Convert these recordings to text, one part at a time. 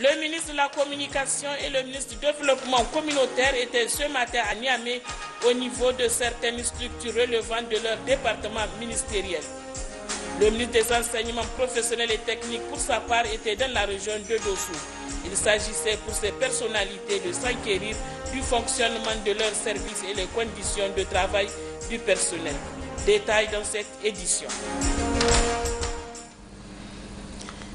Le ministre de la Communication et le ministre du Développement communautaire étaient ce matin à Niamey au niveau de certaines structures relevant de leur département ministériel. Le ministre des Enseignements professionnels et techniques, pour sa part, était dans la région de Dossou. Il s'agissait pour ces personnalités de s'enquérir du fonctionnement de leurs services et les conditions de travail du personnel. Détail dans cette édition.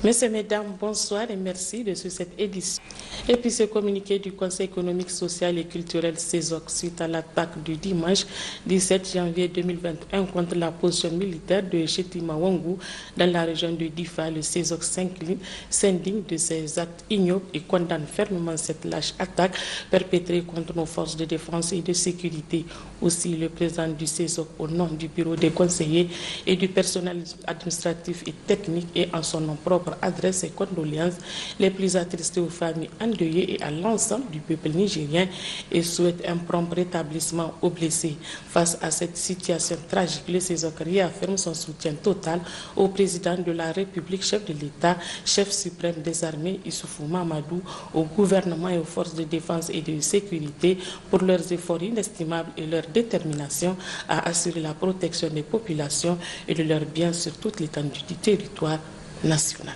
Messieurs, mesdames, bonsoir et merci de cette édition. Et puis ce communiqué du Conseil économique, social et culturel CESOC suite à l'attaque du dimanche 17 janvier 2021 contre la position militaire de Chetima Wangou dans la région de Difa. Le CESOC s'indigne de ces actes ignobles et condamne fermement cette lâche attaque perpétrée contre nos forces de défense et de sécurité. Aussi, le président du CESOC, au nom du bureau des conseillers et du personnel administratif et technique et en son nom propre, adresse ses condoléances les plus attristées aux familles endeuillées et à l'ensemble du peuple nigérien et souhaite un prompt rétablissement aux blessés. Face à cette situation tragique, le CESOC réaffirme son soutien total au président de la République, chef de l'État, chef suprême des armées, Issoufou Mamadou, au gouvernement et aux forces de défense et de sécurité pour leurs efforts inestimables et leur détermination à assurer la protection des populations et de leurs biens sur toute l'étendue du territoire national.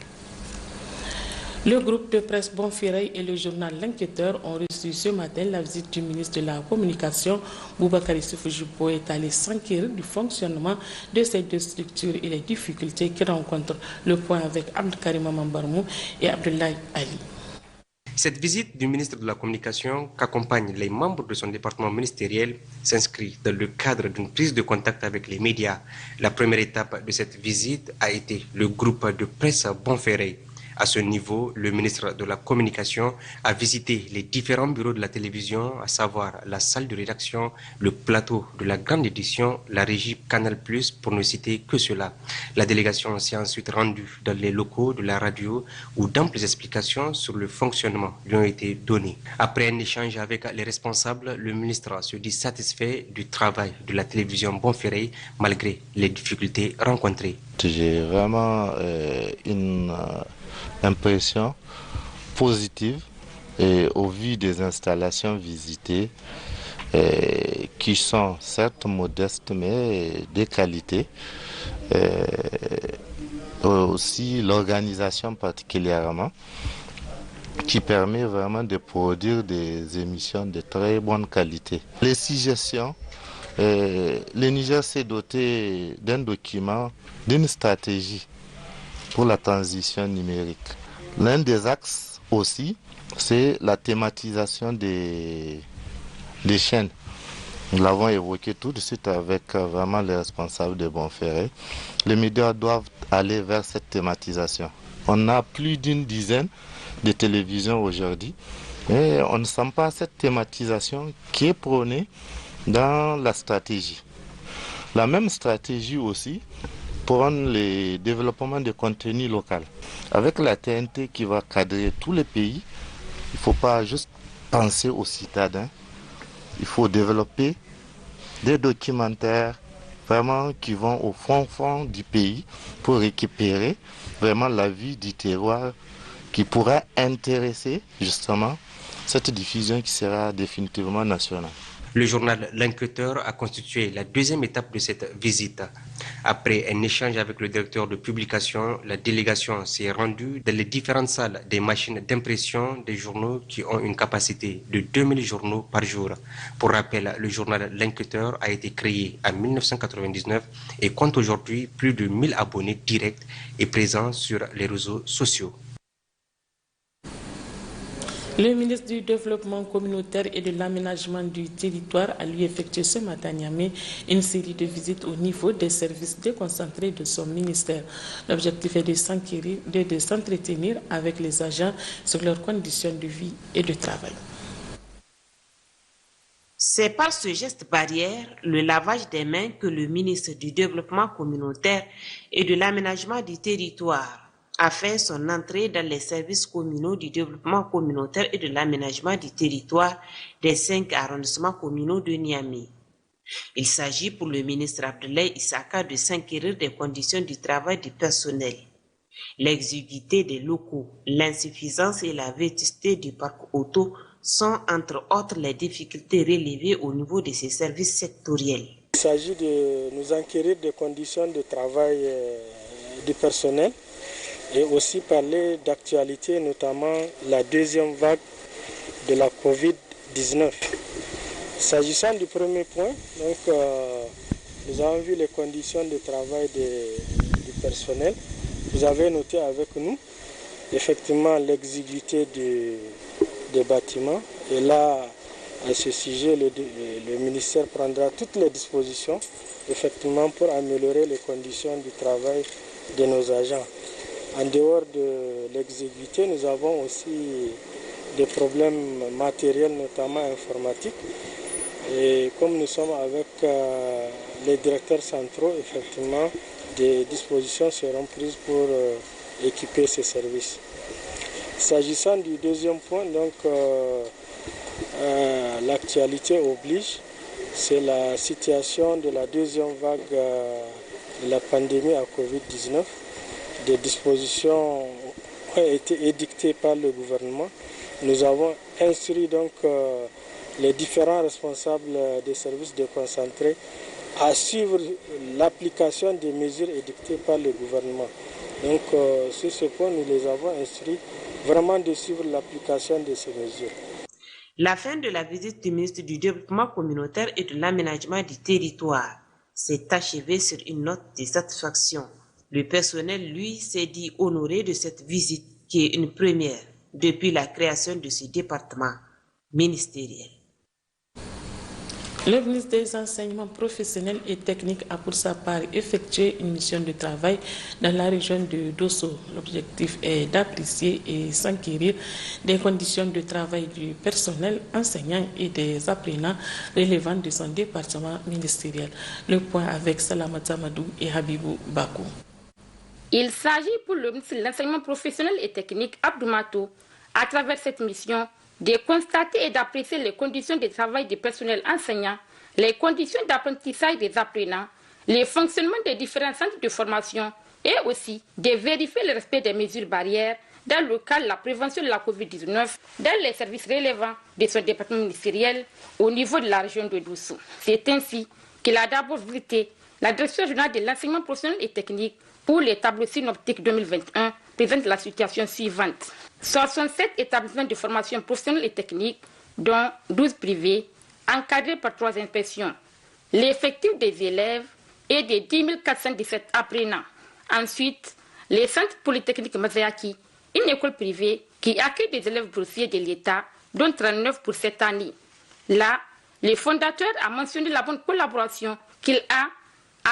Le groupe de presse Bonferrey et le journal L'Enquêteur ont reçu ce matin la visite du ministre de la Communication. Boubacar Issoufou Jubo est allé s'enquérir du fonctionnement de ces deux structures et les difficultés qu'ils rencontrent. Le point avec Abdelkarim Mambarmou et Abdoulaye Ali. Cette visite du ministre de la Communication, qu'accompagnent les membres de son département ministériel, s'inscrit dans le cadre d'une prise de contact avec les médias. La première étape de cette visite a été le groupe de presse Bonferrey. À ce niveau, le ministre de la Communication a visité les différents bureaux de la télévision, à savoir la salle de rédaction, le plateau de la grande édition, la régie Canal+, pour ne citer que cela. La délégation s'est ensuite rendue dans les locaux de la radio où d'amples explications sur le fonctionnement lui ont été données. Après un échange avec les responsables, le ministre se dit satisfait du travail de la télévision Bonferrey malgré les difficultés rencontrées. J'ai vraiment une impression positive et au vu des installations visitées qui sont certes modestes mais de qualité. Aussi l'organisation particulièrement qui permet vraiment de produire des émissions de très bonne qualité. Les suggestions, le Niger s'est doté d'un document, d'une stratégie pour la transition numérique. L'un des axes aussi, c'est la thématisation des chaînes. Nous l'avons évoqué tout de suite avec vraiment les responsables de Bonferrey. Les médias doivent aller vers cette thématisation. On a plus d'une dizaine de télévisions aujourd'hui, mais on ne sent pas cette thématisation qui est prônée dans la stratégie. La même stratégie aussi pour le développement de contenu local. Avec la TNT qui va cadrer tous les pays, il ne faut pas juste penser aux citadins, il faut développer des documentaires vraiment qui vont au fond du pays pour récupérer vraiment la vie du terroir qui pourra intéresser justement cette diffusion qui sera définitivement nationale. Le journal L'Enquêteur a constitué la deuxième étape de cette visite. Après un échange avec le directeur de publication, la délégation s'est rendue dans les différentes salles des machines d'impression des journaux qui ont une capacité de 2000 journaux par jour. Pour rappel, le journal L'Enquêteur a été créé en 1999 et compte aujourd'hui plus de 1000 abonnés directs et présents sur les réseaux sociaux. Le ministre du Développement communautaire et de l'aménagement du territoire a lui effectué ce matin à Niamey une série de visites au niveau des services déconcentrés de son ministère. L'objectif est de s'entretenir avec les agents sur leurs conditions de vie et de travail. C'est par ce geste barrière, le lavage des mains, que le ministre du Développement communautaire et de l'aménagement du territoire a fait son entrée dans les services communaux du développement communautaire et de l'aménagement du territoire des 5 arrondissements communaux de Niamey. Il s'agit pour le ministre Abdoulaye Issaka de s'enquérir des conditions du travail du personnel. L'exiguïté des locaux, l'insuffisance et la vétusté du parc auto sont entre autres les difficultés relevées au niveau de ces services sectoriels. Il s'agit de nous enquérir des conditions de travail du personnel et aussi parler d'actualité, notamment la deuxième vague de la Covid-19. S'agissant du premier point, donc, nous avons vu les conditions de travail du personnel. Vous avez noté avec nous effectivement l'exiguïté des bâtiments. Et là, à ce sujet, le ministère prendra toutes les dispositions effectivement pour améliorer les conditions du travail de nos agents. En dehors de l'exiguïté, nous avons aussi des problèmes matériels, notamment informatiques. Et comme nous sommes avec les directeurs centraux, effectivement, des dispositions seront prises pour équiper ces services. S'agissant du deuxième point, donc l'actualité oblige, c'est la situation de la deuxième vague de la pandémie à Covid-19. Des dispositions ont été édictées par le gouvernement. Nous avons instruit donc les différents responsables des services déconcentrés à suivre l'application des mesures édictées par le gouvernement. Donc sur ce point, nous les avons instruits vraiment de suivre l'application de ces mesures. La fin de la visite du ministre du Développement communautaire et de l'aménagement du territoire s'est achevée sur une note de satisfaction. Le personnel, lui, s'est dit honoré de cette visite qui est une première depuis la création de ce département ministériel. Le ministre des Enseignements professionnels et techniques a pour sa part effectué une mission de travail dans la région de Dosso. L'objectif est d'apprécier et s'enquérir des conditions de travail du personnel enseignant et des apprenants relevant de son département ministériel. Le point avec Salamata Madou et Habibou Bakou. Il s'agit pour le ministre de l'Enseignement professionnel et technique, Abdou Matou, à travers cette mission, de constater et d'apprécier les conditions de travail du personnel enseignant, les conditions d'apprentissage des apprenants, les fonctionnements des différents centres de formation et aussi de vérifier le respect des mesures barrières dans le cadre de la prévention de la Covid-19 dans les services relevant de son département ministériel au niveau de la région de Dosso. C'est ainsi qu'il a d'abord visité la direction générale de l'enseignement professionnel et technique pour les tableaux synoptiques 2021 présente la situation suivante. 67 établissements de formation professionnelle et technique, dont 12 privés, encadrés par 3 inspections. L'effectif des élèves est de 10 417 apprenants. Ensuite, les centres polytechniques Mazayaki, une école privée qui accueille des élèves boursiers de l'État, dont 39 pour cette année. Là, le fondateur a mentionné la bonne collaboration qu'il a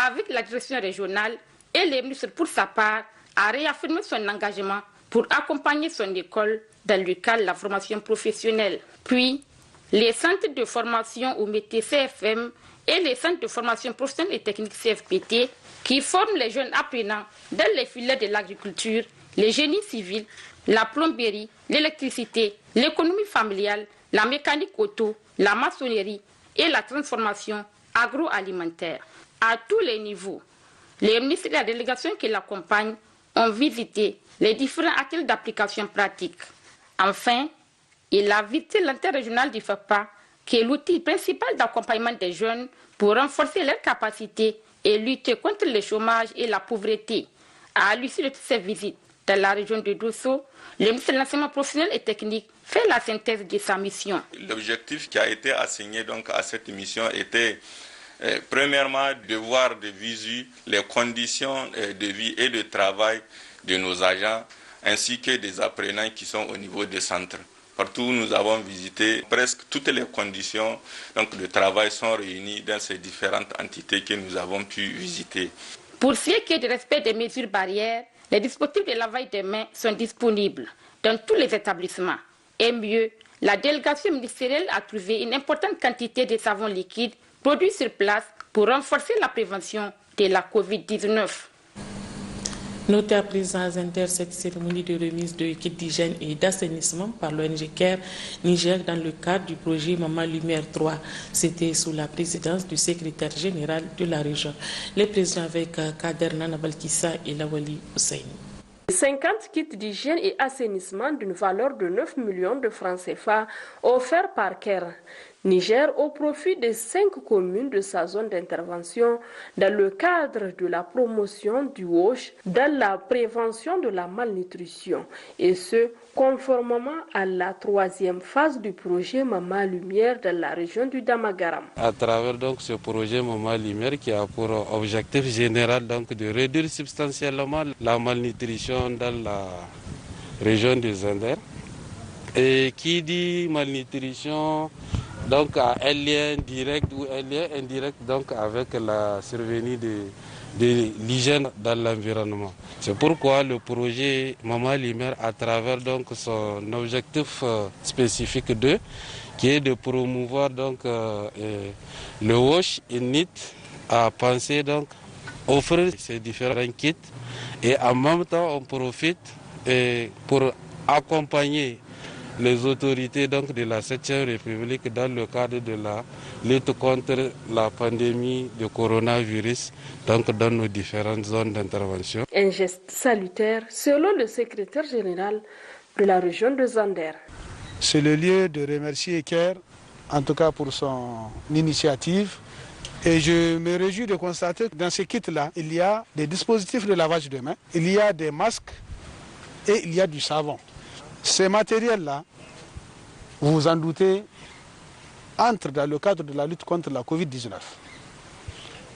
avec la direction régionale et le ministre, pour sa part, a réaffirmé son engagement pour accompagner son école dans le cadre de la formation professionnelle. Puis, les centres de formation au métier CFM et les centres de formation professionnelle et technique CFPT qui forment les jeunes apprenants dans les filières de l'agriculture, les génies civils, la plomberie, l'électricité, l'économie familiale, la mécanique auto, la maçonnerie et la transformation agroalimentaire. À tous les niveaux, les ministres et la délégation qui l'accompagnent ont visité les différents ateliers d'application pratique. Enfin, il a visité l'interrégional du FAPA, qui est l'outil principal d'accompagnement des jeunes pour renforcer leurs capacités et lutter contre le chômage et la pauvreté. À l'issue de toutes ces visites dans la région de Dosso, le ministre de l'Enseignement professionnel et technique fait la synthèse de sa mission. L'objectif qui a été assigné donc à cette mission était premièrement de voir de visu les conditions de vie et de travail de nos agents ainsi que des apprenants qui sont au niveau des centres. Partout où nous avons visité, presque toutes les conditions donc, de travail sont réunies dans ces différentes entités que nous avons pu visiter. Pour ce qui est du respect des mesures barrières, les dispositifs de lavage des mains sont disponibles dans tous les établissements. Et mieux, la délégation ministérielle a trouvé une importante quantité de savon liquide produit sur place pour renforcer la prévention de la Covid-19. Notez à présent à Zender cette cérémonie de remise de kits d'hygiène et d'assainissement par l'ONG CARE Niger dans le cadre du projet Maman Lumière 3. C'était sous la présidence du secrétaire général de la région. Les présidents avec Kader Nana Balkissa et Lawali Hussein. 50 kits d'hygiène et assainissement d'une valeur de 9 millions de francs CFA offerts par CARE Niger au profit des 5 communes de sa zone d'intervention dans le cadre de la promotion du WASH dans la prévention de la malnutrition, et ce, conformément à la 3e phase du projet Maman Lumière dans la région du Damagaram. À travers donc ce projet Maman Lumière qui a pour objectif général donc de réduire substantiellement la malnutrition dans la région du Zender. Et qui dit malnutrition donc a un lien direct ou un lien indirect donc avec la survenue de l'hygiène dans l'environnement. C'est pourquoi le projet Maman Lumière, à travers donc son objectif spécifique 2, qui est de promouvoir donc le WASH UNIT, a pensé donc offrir ces différents kits, et en même temps on profite pour accompagner les autorités donc de la 7e République dans le cadre de la lutte contre la pandémie de coronavirus donc dans nos différentes zones d'intervention. Un geste salutaire selon le secrétaire général de la région de Zander. C'est le lieu de remercier CARE, en tout cas pour son initiative. Et je me réjouis de constater que dans ces kits-là, il y a des dispositifs de lavage de mains, il y a des masques et il y a du savon. Ces matériels-là, vous vous en doutez, entrent dans le cadre de la lutte contre la Covid-19,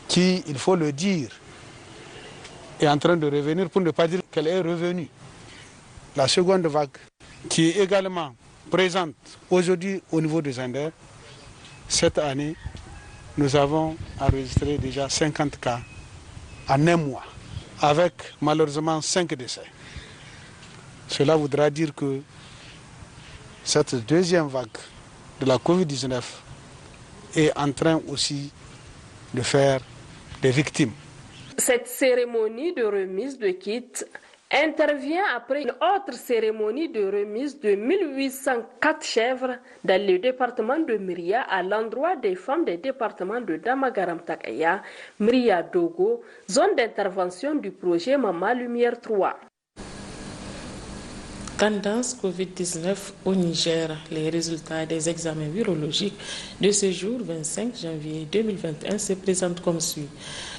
qui, il faut le dire, est en train de revenir, pour ne pas dire qu'elle est revenue. La seconde vague, qui est également présente aujourd'hui au niveau des Zender, cette année, nous avons enregistré déjà 50 cas en un mois, avec malheureusement 5 décès. Cela voudra dire que cette deuxième vague de la Covid-19 est en train aussi de faire des victimes. Cette cérémonie de remise de kits intervient après une autre cérémonie de remise de 1804 chèvres dans le département de Myria à l'endroit des femmes des départements de Damagaram-Takaya, Myria-Dogo, zone d'intervention du projet Maman Lumière 3. Tendance Covid-19 au Niger. Les résultats des examens virologiques de ce jour, 25 janvier 2021, se présentent comme suit.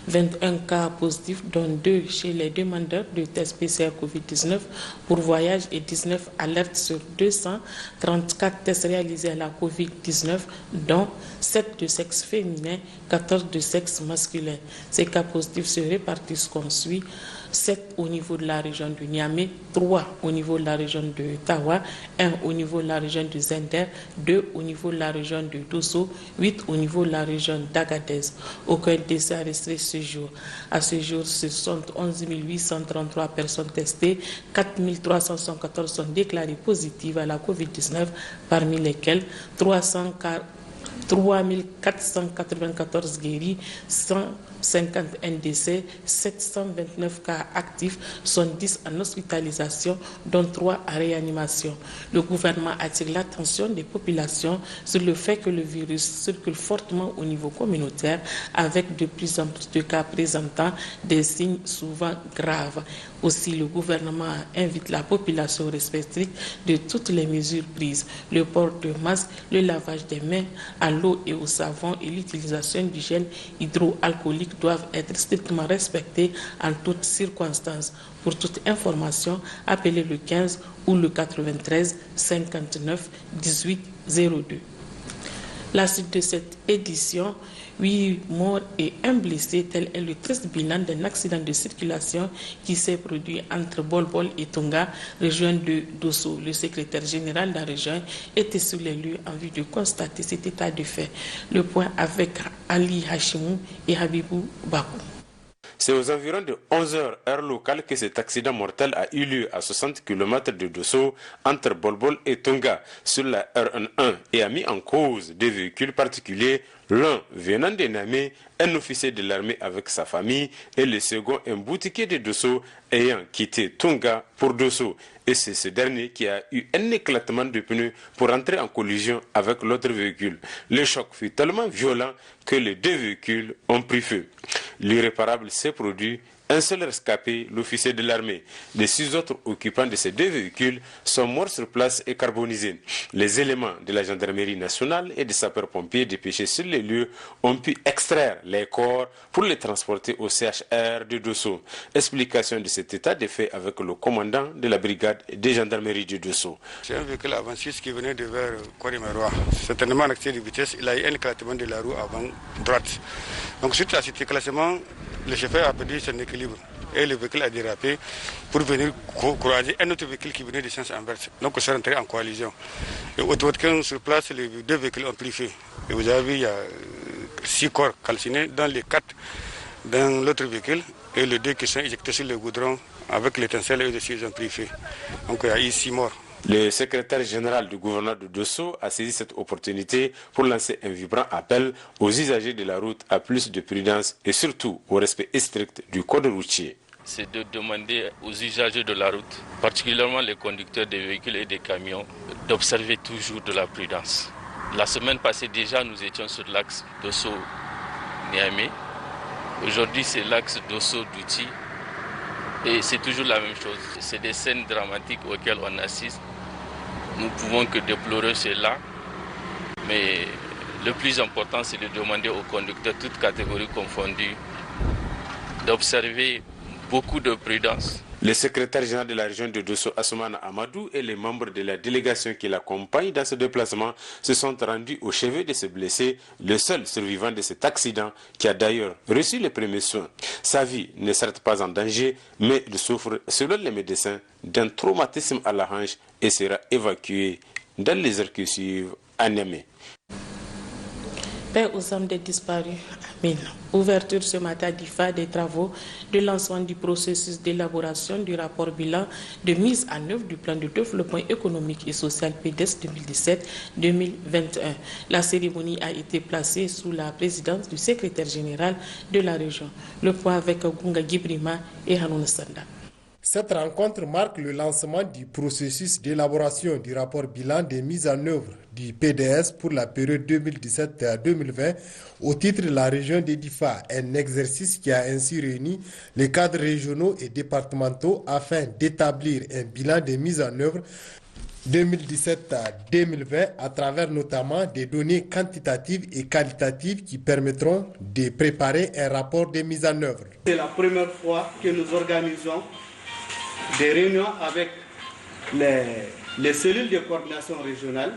21 cas positifs, dont 2 chez les demandeurs de tests PCR Covid-19 pour voyage et 19 alertes sur 234 tests réalisés à la Covid-19, dont 7 de sexe féminin, 14 de sexe masculin. Ces cas positifs se répartissent comme suit. 7 au niveau de la région du Niamey, 3 au niveau de la région de Tawa, 1 au niveau de la région de Zender, 2 au niveau de la région de Dosso, 8 au niveau de la région d'Agadez. Aucun décès enregistré ce jour. À ce jour, ce sont 11 833 personnes testées, 4 314 sont déclarées positives à la COVID-19, parmi lesquelles 3494 guéris, 151 décès, 729 cas actifs, sont 10 en hospitalisation, dont 3 en réanimation. Le gouvernement attire l'attention des populations sur le fait que le virus circule fortement au niveau communautaire, avec de plus en plus de cas présentant des signes souvent graves. Aussi, le gouvernement invite la population au respect strict de toutes les mesures prises. Le port de masque, le lavage des mains à l'eau et au savon et l'utilisation du gel hydroalcoolique doivent être strictement respectés en toutes circonstances. Pour toute information, appelez le 15 ou le 93 59 18 02. La suite de cette édition, 8 morts et 1 blessé, tel est le triste bilan d'un accident de circulation qui s'est produit entre Bolbol et Tonga, région de Dosso. Le secrétaire général de la région était sur les lieux en vue de constater cet état de fait. Le point avec Ali Hashimou et Habibou Bakou. C'est aux environs de 11h heure locale que cet accident mortel a eu lieu à 60 km de Dosso entre Bolbol et Tonga sur la RN1 et a mis en cause des véhicules particuliers, l'un venant de Niamey, un officier de l'armée avec sa famille, et le second un boutiquier de Dosso ayant quitté Tonga pour Dosso. Et c'est ce dernier qui a eu un éclatement de pneus pour entrer en collision avec l'autre véhicule. Le choc fut tellement violent que les deux véhicules ont pris feu. L'irréparable s'est produit Un seul rescapé, l'officier de l'armée. Les 6 autres occupants de ces 2 véhicules sont morts sur place et carbonisés. Les éléments de la gendarmerie nationale et des sapeurs-pompiers dépêchés sur les lieux ont pu extraire les corps pour les transporter au CHR de Dosso. Explication de cet état de fait avec le commandant de la brigade des gendarmeries de Dosso. C'est un véhicule avant 6 qui venait de vers Korimeroa. Certainement en excès de vitesse, il a eu un éclatement de la roue avant droite. Donc suite à cet éclatement, le chauffeur a perdu son équilibre et le véhicule a dérapé pour venir croiser un autre véhicule qui venait de sens inverse. Donc on s'est rentré en coalition. Et automatiquement sur place, les 2 véhicules ont pris feu. Et vous avez vu, il y a 6 corps calcinés dans les 4 dans l'autre véhicule et les 2 qui sont éjectés sur le goudron avec l'étincelle et aussi ils ont pris feu. Donc il y a eu 6 morts. Le secrétaire général du gouverneur de Dosso a saisi cette opportunité pour lancer un vibrant appel aux usagers de la route à plus de prudence et surtout au respect strict du code routier. C'est de demander aux usagers de la route, particulièrement les conducteurs des véhicules et des camions, d'observer toujours de la prudence. La semaine passée déjà, nous étions sur l'axe Dosso-Niamey. Aujourd'hui, c'est l'axe Dosso-Douti. Et c'est toujours la même chose. C'est des scènes dramatiques auxquelles on assiste. Nous ne pouvons que déplorer cela. Mais le plus important, c'est de demander aux conducteurs, toutes catégories confondues, d'observer beaucoup de prudence. Le secrétaire général de la région de Dosso, Assoumana Amadou, et les membres de la délégation qui l'accompagnent dans ce déplacement se sont rendus au chevet de ce blessé, le seul survivant de cet accident qui a d'ailleurs reçu les premiers soins. Sa vie n'est certes pas en danger, mais il souffre, selon les médecins, d'un traumatisme à la hanche et sera évacué dans les heures qui suivent à Niamey. Paix aux âmes des disparus. Amen. Ouverture ce matin d'IFA des travaux de lancement du processus d'élaboration du rapport bilan de mise en œuvre du plan de développement économique et social PDS 2017-2021. La cérémonie a été placée sous la présidence du secrétaire général de la région. Le point avec Gunga Gibrima et Hanoun Sanda. Cette rencontre marque le lancement du processus d'élaboration du rapport bilan des mises en œuvre du PDS pour la période 2017-2020 au titre de la région d'Edifa, un exercice qui a ainsi réuni les cadres régionaux et départementaux afin d'établir un bilan des mises en œuvre 2017-2020 à travers notamment des données quantitatives et qualitatives qui permettront de préparer un rapport de mise en œuvre. C'est la première fois que nous organisons des réunions avec les cellules de coordination régionale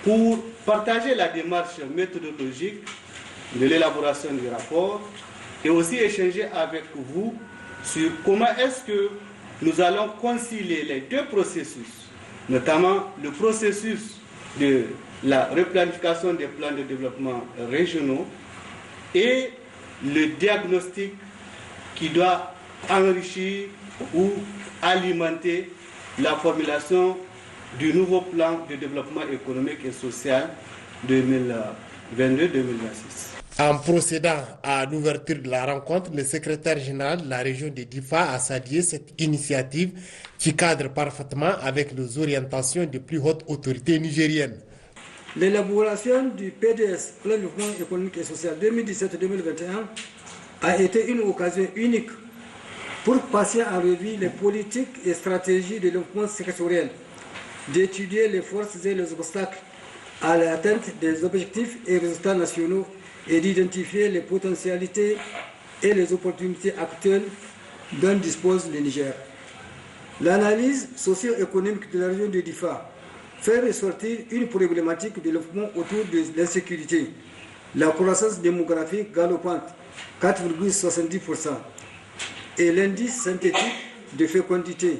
pour partager la démarche méthodologique de l'élaboration du rapport et aussi échanger avec vous sur comment est-ce que nous allons concilier les 2 processus, notamment le processus de la replanification des plans de développement régionaux et le diagnostic qui doit enrichir ou alimenter la formulation du nouveau plan de développement économique et social 2022-2026. En procédant à l'ouverture de la rencontre, le secrétaire général de la région de Difa a salué cette initiative qui cadre parfaitement avec les orientations des plus hautes autorités nigériennes. L'élaboration du PDS, plan de développement économique et social 2017-2021, a été une occasion unique pour passer en revue les politiques et stratégies de développement sectoriel, d'étudier les forces et les obstacles à l'atteinte des objectifs et résultats nationaux et d'identifier les potentialités et les opportunités actuelles dont dispose le Niger. L'analyse socio-économique de la région de Difa fait ressortir une problématique de développement autour de l'insécurité, la croissance démographique galopante, 4,70%, et l'indice synthétique de fécondité,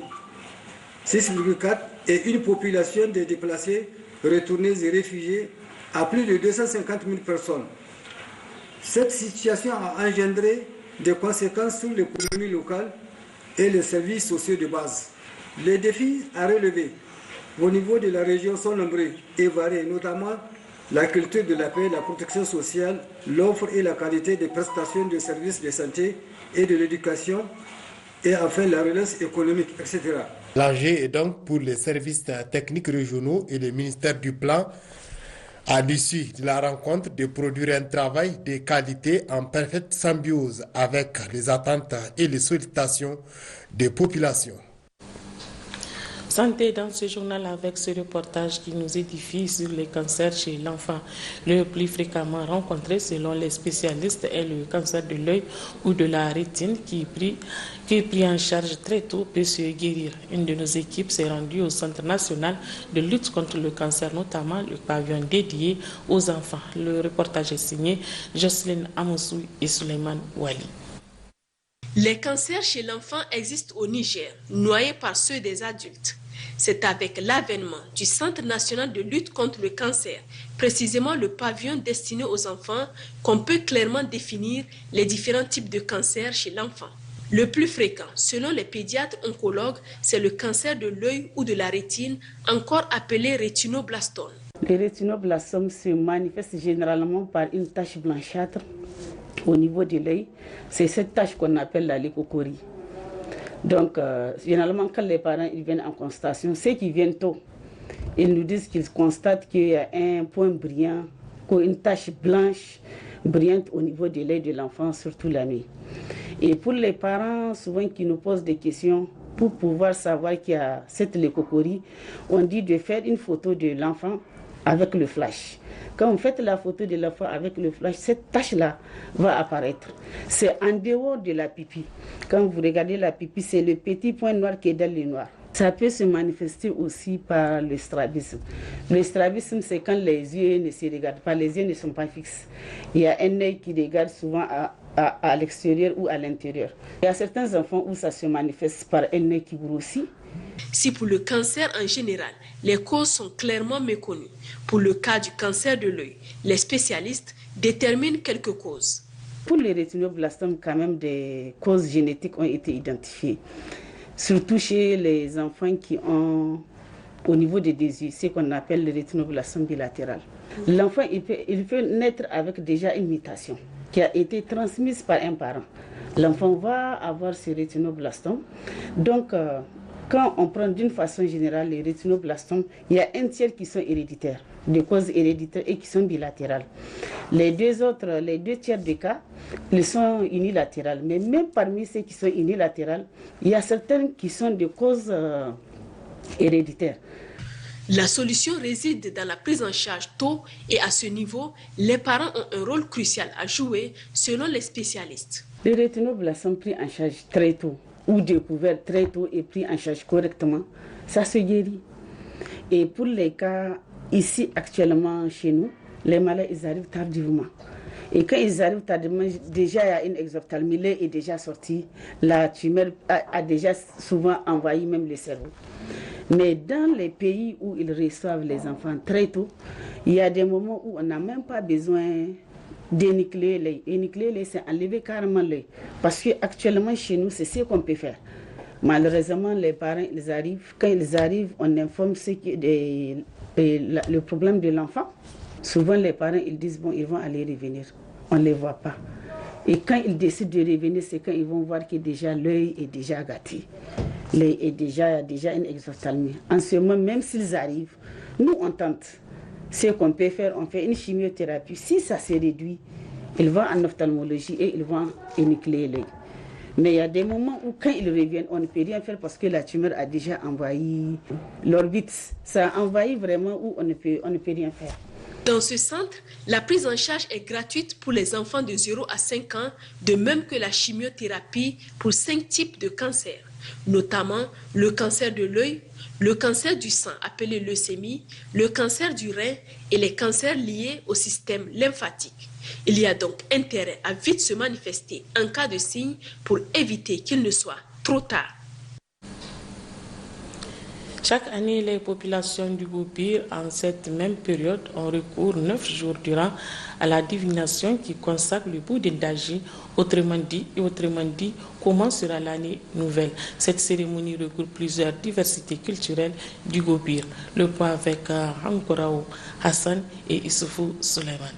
6,4%, et une population de déplacés, retournés et réfugiés à plus de 250 000 personnes. Cette situation a engendré des conséquences sur l'économie locale et les services sociaux de base. Les défis à relever au niveau de la région sont nombreux et variés, notamment la culture de la paix, la protection sociale, l'offre et la qualité des prestations de services de santé et de l'éducation, et enfin la relance économique, etc. L'enjeu est donc pour les services techniques régionaux et le ministère du Plan À l'issue de la rencontre, de produire un travail de qualité en parfaite symbiose avec les attentes et les sollicitations des populations. Santé dans ce journal avec ce reportage qui nous édifie sur les cancers chez l'enfant. Le plus fréquemment rencontré selon les spécialistes est le cancer de l'œil ou de la rétine qui est pris en charge très tôt peut se guérir. Une de nos équipes s'est rendue au Centre national de lutte contre le cancer, notamment le pavillon dédié aux enfants. Le reportage est signé Jocelyne Amoussou et Suleiman Wali. Les cancers chez l'enfant existent au Niger, noyés par ceux des adultes. C'est avec l'avènement du Centre national de lutte contre le cancer, précisément le pavillon destiné aux enfants, qu'on peut clairement définir les différents types de cancers chez l'enfant. Le plus fréquent, selon les pédiatres oncologues, c'est le cancer de l'œil ou de la rétine, encore appelé rétinoblastome. Les rétinoblastomes se manifestent généralement par une tache blanchâtre au niveau de l'œil. C'est cette tache qu'on appelle la leucocorie. Donc, généralement, quand les parents ils viennent en consultation, ceux qui viennent tôt, ils nous disent qu'ils constatent qu'il y a un point brillant, une tache blanche brillante au niveau de l'œil de l'enfant, surtout la nuit. Et pour les parents, souvent qui nous posent des questions, pour pouvoir savoir qu'il y a cette leucocorie, on dit de faire une photo de l'enfant avec le flash. Quand vous faites la photo de l'enfant avec le flash, cette tache-là va apparaître. C'est en dehors de la pupille. Quand vous regardez la pupille, c'est le petit point noir qui est dans le noir. Ça peut se manifester aussi par le strabisme. Le strabisme, c'est quand les yeux ne se regardent pas, les yeux ne sont pas fixes. Il y a un œil qui regarde souvent à l'extérieur ou à l'intérieur. Il y a certains enfants où ça se manifeste par un œil qui grossit. Si pour le cancer en général, les causes sont clairement méconnues, pour le cas du cancer de l'œil, les spécialistes déterminent quelques causes. Pour les rétinoblastomes, quand même, des causes génétiques ont été identifiées. Surtout chez les enfants qui ont, au niveau des yeux, ce qu'on appelle le rétinoblastome bilatéral. L'enfant, il peut naître avec déjà une mutation qui a été transmise par un parent. L'enfant va avoir ce rétinoblastome. Donc, quand on prend d'une façon générale les rétinoblastomes, il y a un tiers qui sont héréditaires, de causes héréditaires et qui sont bilatérales. Les deux tiers des cas, ils sont unilatérales. Mais même parmi ceux qui sont unilatérales, il y a certaines qui sont de causes héréditaires. La solution réside dans la prise en charge tôt et à ce niveau, les parents ont un rôle crucial à jouer selon les spécialistes. Les rétinoblastomes pris en charge très tôt ou découvert très tôt et pris en charge correctement, ça se guérit. Et pour les cas ici actuellement chez nous, les malades ils arrivent tardivement. Et quand ils arrivent tardivement, déjà il y a une exophthalmie, l'œil est déjà sorti, la tumeur a déjà souvent envahi même le cerveau. Mais dans les pays où ils reçoivent les enfants très tôt, il y a des moments où on n'a même pas besoin d'énucléer l'œil. Énucléer l'œil, c'est enlever carrément l'œil. Parce qu'actuellement, chez nous, c'est ce qu'on peut faire. Malheureusement, les parents, quand ils arrivent, on informe le problème de l'enfant. Souvent, les parents, ils disent, bon, ils vont aller revenir. On ne les voit pas. Et quand ils décident de revenir, c'est quand ils vont voir que déjà l'œil est déjà gâté. L'œil est déjà une exophthalmie. En ce moment, même s'ils arrivent, nous, on tente. Ce qu'on peut faire, on fait une chimiothérapie. Si ça se réduit, ils vont en ophtalmologie et ils vont énucléer l'œil. Mais il y a des moments où quand ils reviennent, on ne peut rien faire parce que la tumeur a déjà envahi l'orbite. Ça a envahi vraiment où on ne peut rien faire. Dans ce centre, la prise en charge est gratuite pour les enfants de 0 à 5 ans, de même que la chimiothérapie pour 5 types de cancers, notamment le cancer de l'œil, le cancer du sang appelé leucémie, le cancer du rein et les cancers liés au système lymphatique. Il y a donc intérêt à vite se manifester en cas de signe pour éviter qu'il ne soit trop tard. Chaque année, les populations du Goupir, en cette même période, ont recours 9 jours durant à la divination qui consacre le Bouddha d'Agi. Autrement dit, comment sera l'année nouvelle. Cette cérémonie regroupe plusieurs diversités culturelles du Goupir. Le point avec Hankorao Hassan et Issoufou Suleiman.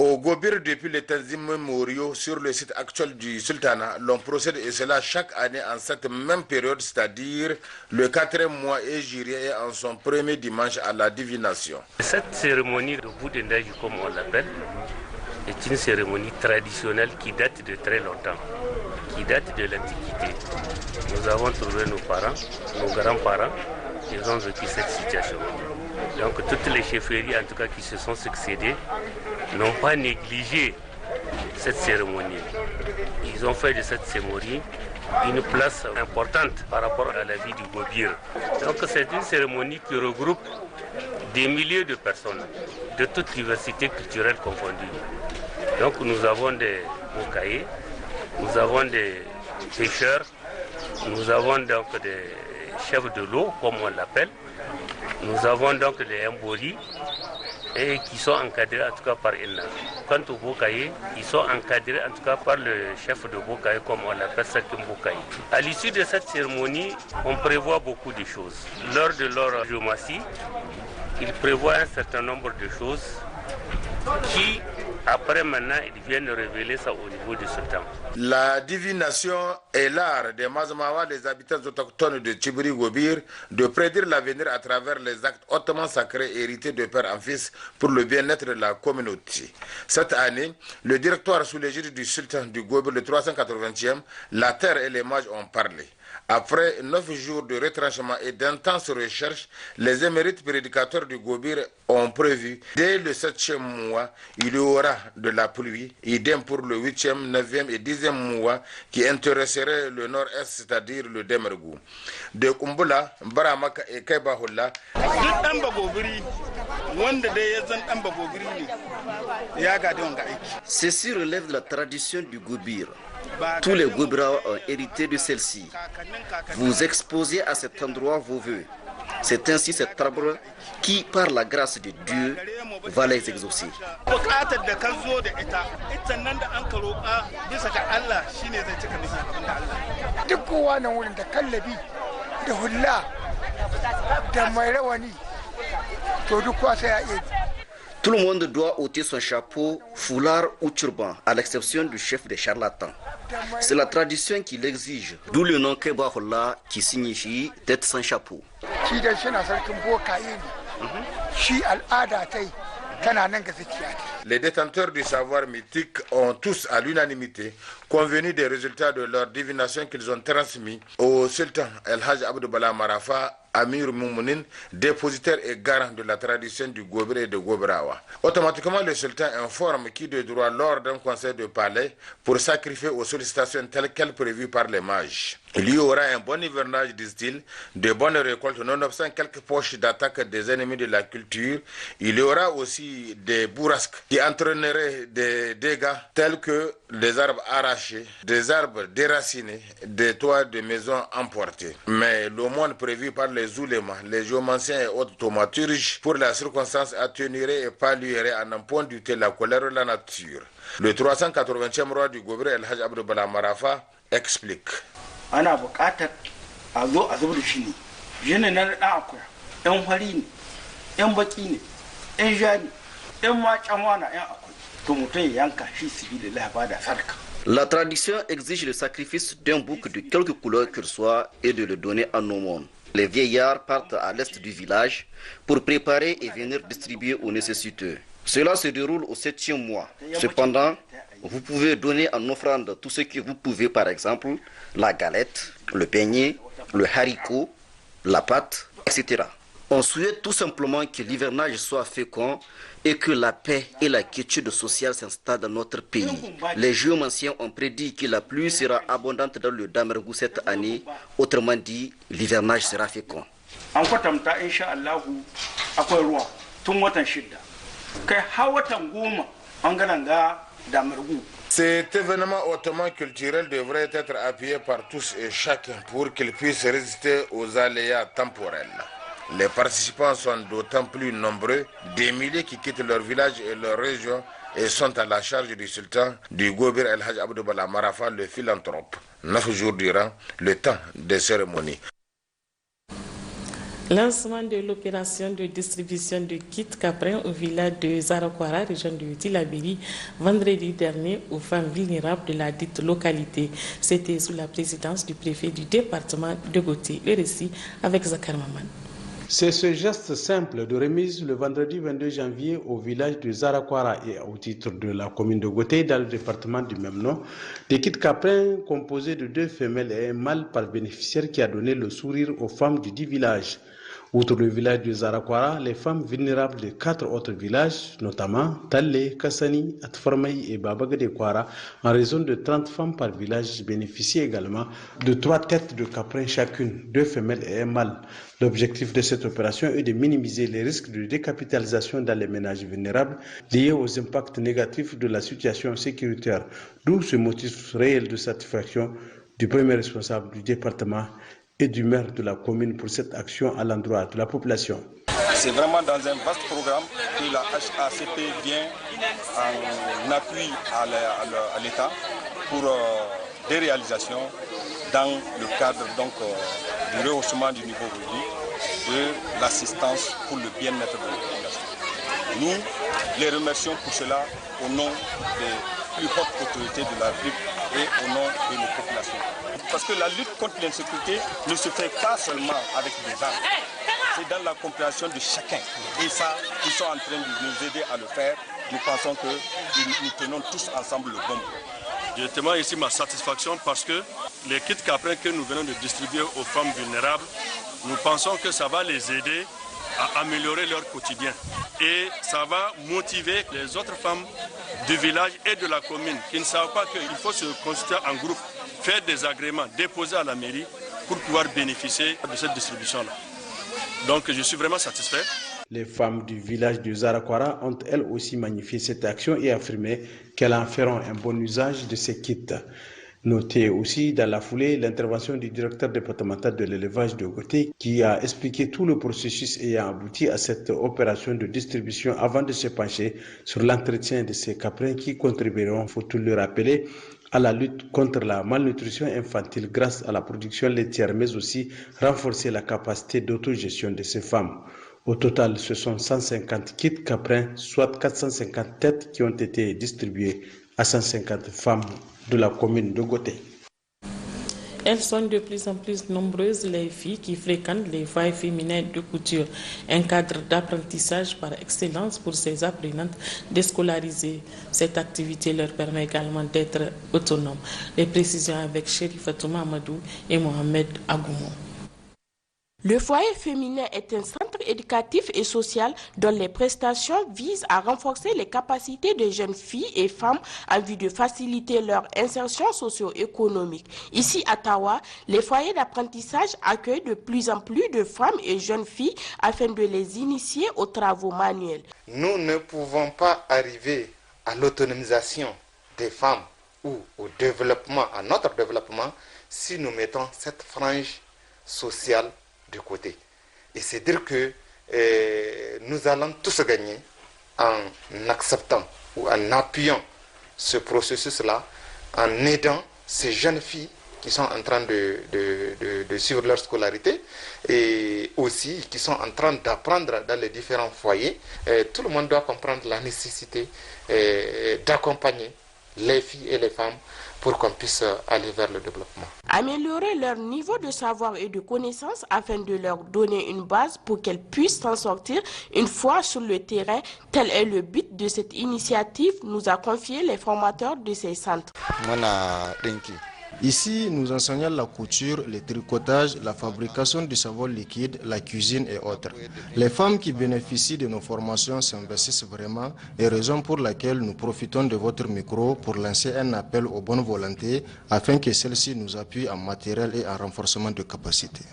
Au Gobir, depuis les Tanzim mémoriaux sur le site actuel du Sultanat, l'on procède et cela chaque année en cette même période, c'est-à-dire le 4e mois et juillet en son premier dimanche à la divination. Cette cérémonie de Boudendaj, comme on l'appelle, est une cérémonie traditionnelle qui date de très longtemps, qui date de l'Antiquité. Nous avons trouvé nos parents, nos grands-parents, ils ont vécu cette situation. Donc toutes les chefferies, en tout cas qui se sont succédées, n'ont pas négligé cette cérémonie. Ils ont fait de cette cérémonie une place importante par rapport à la vie du Gobir. Donc c'est une cérémonie qui regroupe des milliers de personnes, de toute diversité culturelle confondue. Donc nous avons des Bokaïs, nous avons des pêcheurs, nous avons donc des chefs de l'eau, comme on l'appelle. Nous avons donc des Mbori et qui sont encadrés en tout cas par Inna. Quant aux Bokaïs, ils sont encadrés en tout cas par le chef de Bokaïs, comme on l'appelle certains Bokaïs. À l'issue de cette cérémonie, on prévoit beaucoup de choses. Lors de leur géomatie, ils prévoient un certain nombre de choses qui, après maintenant, ils viennent révéler ça au niveau du sultan. La divination est l'art des Mazamawa, les habitants autochtones de Tchibiri Gobir, de prédire l'avenir à travers les actes hautement sacrés hérités de père en fils pour le bien-être de la communauté. Cette année, le directoire sous l'égide du sultan du Gobir, le 380e, la terre et les mages ont parlé. Après 9 jours de retranchement et d'intenses recherches, les émérites prédicateurs du Gobir ont prévu, dès le 7e mois, il y aura de la pluie, idem pour le 8e, 9e et 10e mois qui intéresserait le nord-est, c'est-à-dire le Demergou. De Kumbula, Baramaka et Kaibahoula. Ceci relève de la tradition du Gobir. Tous les Gobirawa ont hérité de celle-ci. Vous exposez à cet endroit vos vœux. C'est ainsi cet arbre qui, par la grâce de Dieu, va les exaucer. Tout le monde doit ôter son chapeau, foulard ou turban, à l'exception du chef des charlatans. C'est la tradition qui l'exige, d'où le nom Kebahola qui signifie tête sans chapeau. Les détenteurs du savoir mythique ont tous à l'unanimité convenu des résultats de leur divination qu'ils ont transmis au sultan El Hajj Abdou Bala Marafa, Amir Moumounine, dépositaire et garant de la tradition du Gobir et de Gobirawa. Automatiquement, le sultan informe qui de droit lors d'un conseil de palais pour sacrifier aux sollicitations telles qu'elles prévues par les mages. Il y aura un bon hivernage, disent-ils, de bonnes récoltes, nonobstant quelques poches d'attaque des ennemis de la culture. Il y aura aussi des bourrasques qui entraîneraient des dégâts tels que des arbres arrachés, des arbres déracinés, des toits de maisons emportés. Mais l'aumône prévu par les oulémas, les géomanciens et autres thaumaturges pour la circonstance atténuerait et pallierait en un point du thé la colère de la nature. Le 380e roi du Gobir, El Hajj Abdou Bala Marafa, explique. Ana buƙatar a zo a zubar da shi ne jini na ɗan akuya ɗan fari ne ɗan baki ne ɗan ja ne ɗan ma canwa na ɗan akwai to mutum ya yanka shi sabilillah ba da sadaka. La tradition exige le sacrifice d'un bouc de quelque couleur qu'il soit et de le donner en aumône. Les vieillards partent à l'est du village pour préparer et venir distribuer aux nécessiteux. Cela se déroule au 7e mois. Cependant, vous pouvez donner en offrande tout ce que vous pouvez, par exemple, la galette, le beignet, le haricot, la pâte, etc. On souhaite tout simplement que l'hivernage soit fécond et que la paix et la quiétude sociale s'installent dans notre pays. Les géomanciens ont prédit que la pluie sera abondante dans le Damergou cette année, autrement dit, l'hivernage sera fécond. Cet événement hautement culturel devrait être appuyé par tous et chacun pour qu'il puisse résister aux aléas temporels. Les participants sont d'autant plus nombreux, des milliers qui quittent leur village et leur région et sont à la charge du sultan du Gobir El Hajj Abdou Bala Marafa, le philanthrope. 9 jours durant le temps des cérémonies. Lancement de l'opération de distribution de kits Caprin au village de Zarakwara, région de Tillabéri, vendredi dernier aux femmes vulnérables de la dite localité. C'était sous la présidence du préfet du département de Goté. Le récit avec Zakar Maman. C'est ce geste simple de remise le vendredi 22 janvier au village de Zarakwara et au titre de la commune de Goté dans le département du même nom, des kits Caprin composés de 2 femelles et un mâle par bénéficiaire qui a donné le sourire aux femmes du dit village. Outre le village de Zarakwara, les femmes vulnérables de 4 autres villages, notamment Talle, Kassani, Atfarmaï et Babagade Kwara, en raison de 30 femmes par village, bénéficient également de 3 têtes de caprin chacune, 2 femelles et un mâle. L'objectif de cette opération est de minimiser les risques de décapitalisation dans les ménages vulnérables liés aux impacts négatifs de la situation sécuritaire, d'où ce motif réel de satisfaction du premier responsable du département et du maire de la commune pour cette action à l'endroit de la population. C'est vraiment dans un vaste programme que la HACP vient en appui à l'État pour des réalisations dans le cadre du rehaussement du niveau de vie, de l'assistance pour le bien-être de la population. Nous les remercions pour cela au nom des plus hautes autorités de la République et au nom de nos populations. Parce que la lutte contre l'insécurité ne se fait pas seulement avec des armes, c'est dans la compréhension de chacun. Et ça, ils sont en train de nous aider à le faire. Nous pensons que nous tenons tous ensemble le bon bout. Je témoigne ici ma satisfaction parce que les kits Caprin que nous venons de distribuer aux femmes vulnérables, nous pensons que ça va les aider à améliorer leur quotidien. Et ça va motiver les autres femmes du village et de la commune qui ne savent pas qu'il faut se constituer en groupe, faire des agréments, déposer à la mairie pour pouvoir bénéficier de cette distribution-là. Donc je suis vraiment satisfait. Les femmes du village de Zarakwara ont elles aussi magnifié cette action et affirmé qu'elles en feront un bon usage de ces kits. Notez aussi dans la foulée l'intervention du directeur départemental de l'élevage de Goté qui a expliqué tout le processus ayant abouti à cette opération de distribution avant de se pencher sur l'entretien de ces caprins qui contribueront, faut-il le rappeler, à la lutte contre la malnutrition infantile grâce à la production laitière, mais aussi renforcer la capacité d'autogestion de ces femmes. Au total, ce sont 150 kits caprins, soit 450 têtes qui ont été distribuées à 150 femmes de la commune de Goté. Elles sont de plus en plus nombreuses, les filles qui fréquentent les foyers féminins de couture. Un cadre d'apprentissage par excellence pour ces apprenantes déscolarisées. Cette activité leur permet également d'être autonomes. Les précisions avec Chérifatou Amadou et Mohamed Agoumou. Le foyer féminin est un centre éducatif et social dont les prestations visent à renforcer les capacités de jeunes filles et femmes en vue de faciliter leur insertion socio-économique. Ici à Tawa, les foyers d'apprentissage accueillent de plus en plus de femmes et jeunes filles afin de les initier aux travaux manuels. Nous ne pouvons pas arriver à l'autonomisation des femmes ou au développement, à notre développement, si nous mettons cette frange sociale de côté. Et c'est dire que nous allons tous gagner en acceptant ou en appuyant ce processus-là, en aidant ces jeunes filles qui sont en train de suivre leur scolarité et aussi qui sont en train d'apprendre dans les différents foyers. Tout le monde doit comprendre la nécessité d'accompagner les filles et les femmes pour qu'on puisse aller vers le développement. Améliorer leur niveau de savoir et de connaissance afin de leur donner une base pour qu'elles puissent s'en sortir une fois sur le terrain. Tel est le but de cette initiative, nous a confié les formateurs de ces centres. Ici, nous enseignons la couture, le tricotage, la fabrication du savon liquide, la cuisine et autres. Les femmes qui bénéficient de nos formations s'investissent vraiment et raison pour laquelle nous profitons de votre micro pour lancer un appel aux bonnes volontés afin que celles-ci nous appuient en matériel et en renforcement de capacités.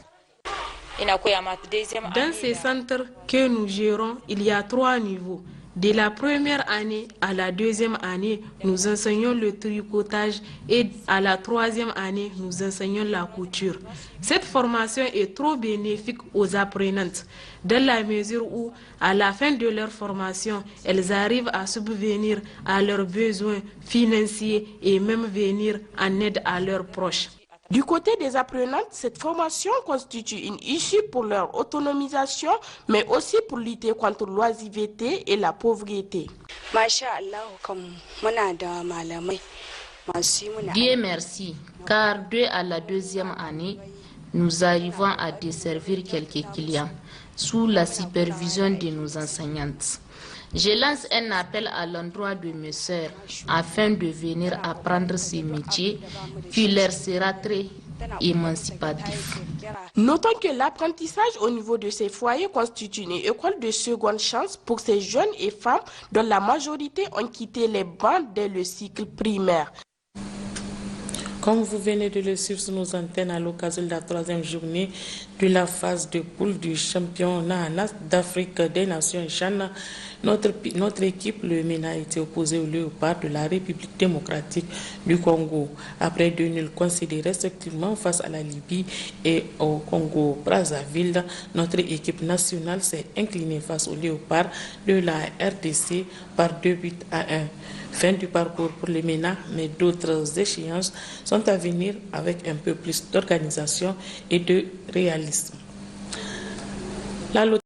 Dans ces centres que nous gérons, il y a 3 niveaux. De la première année à la 2e année, nous enseignons le tricotage et à la 3e année, nous enseignons la couture. Cette formation est trop bénéfique aux apprenantes, dans la mesure où, à la fin de leur formation, elles arrivent à subvenir à leurs besoins financiers et même venir en aide à leurs proches. Du côté des apprenantes, cette formation constitue une issue pour leur autonomisation, mais aussi pour lutter contre l'oisiveté et la pauvreté. Dieu merci, car à la deuxième année, nous arrivons à desservir quelques clients sous la supervision de nos enseignantes. Je lance un appel à l'endroit de mes sœurs afin de venir apprendre ces métiers qui leur sera très émancipatif. Notons que l'apprentissage au niveau de ces foyers constitue une école de seconde chance pour ces jeunes et femmes dont la majorité ont quitté les bancs dès le cycle primaire. Comme vous venez de le suivre sur nos antennes à l'occasion de la 3e journée de la phase de poule du championnat d'Afrique des Nations Chan, notre équipe, le MENA, a été opposée au Léopard de la République démocratique du Congo. Après 2 nuls concédés respectivement face à la Libye et au Congo-Brazzaville, notre équipe nationale s'est inclinée face au Léopard de la RDC par 2-1. Fin du parcours pour les MENA, mais d'autres échéances sont à venir avec un peu plus d'organisation et de réalisme.